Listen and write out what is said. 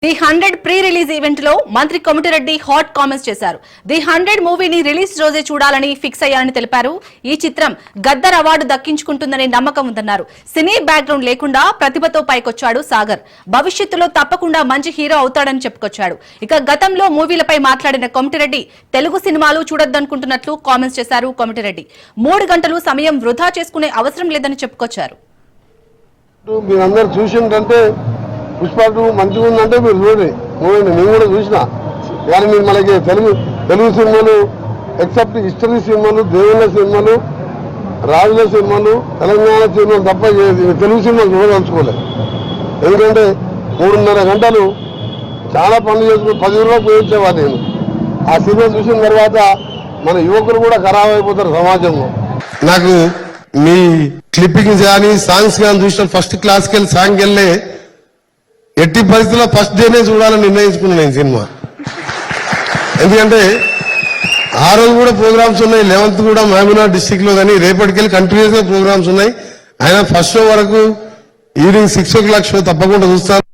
The 100 pre release event లో మంత్రి Komatireddy hot comments చేశారు. ది 100 మూవీని రిలీజ్ రోజే చూడాలని ఫిక్స్ అయ్యారని తెలిపారు. ఈ చిత్రం గద్దర్ అవార్డు దక్కించుకుంటుందనే నమ్మకం ఉందన్నారు. సినీ బ్యాక్గ్రౌండ్ లేకుండా ప్రతిభతో పైకొచ్చాడు సాగర్. భవిష్యత్తులో తప్పకుండా మంచి హీరో అవుతాడని చెప్పుకొచ్చాడు. ఇక గతంలో మూవీలపై మాట్లాడిన కొమటిరెడ్డి తెలుగు సినిమాలు చూడొద్దనుకుంటున్నట్లు కామెంట్స్ చేశారు. కొమటిరెడ్డి 3 గంటలు సమయం వృధా చేసుకునే అవసరం లేదని చెప్పుకొచ్చారు. పుష్ప 2 మంచిగా ఉందంటే మీరు చూడండి మూవీని. నేను కూడా చూసిన. కానీ మీరు మనకి తెలుగు సినిమాలు ఎక్సెప్ట్ హిస్టరీ సినిమాలు, దేవుళ్ళ సినిమాలు, రాజుల సినిమాలు, తెలంగాణ సినిమాలు తప్ప తెలుగు సినిమాలు చూడదలుచుకోలేదు. ఎందుకంటే 3.5 గంటలు చాలా పనులు చేసుకుని 10 రూపాయలు పోయించేవాడు నేను. ఆ సినిమా చూసిన తర్వాత మన యువకులు కూడా ఖరాబ్ అయిపోతారు సమాజంలో. నాకు మీ క్లిప్పింగ్స్ కానీ సాంగ్స్ కానీ చూసిన ఫస్ట్ క్లాస్కి వెళ్ళి సాంగ్కి వెళ్ళి ఎట్టి పరిస్థితుల్లో ఫస్ట్ డేనే చూడాలని నిర్ణయించుకున్నాను నేను సినిమా. ఎందుకంటే ఆ రోజు కూడా ప్రోగ్రామ్స్ ఉన్నాయి. 11th కూడా మహబూబ్నగర్ డిస్టిక్ లో కానీ రేపటికెళ్ళి కంటిన్యూస్ గా ప్రోగ్రామ్స్ ఉన్నాయి. ఆయన ఫస్ట్ షో వరకు ఈవినింగ్ 6 o'clock షో తప్పకుండా చూస్తాను.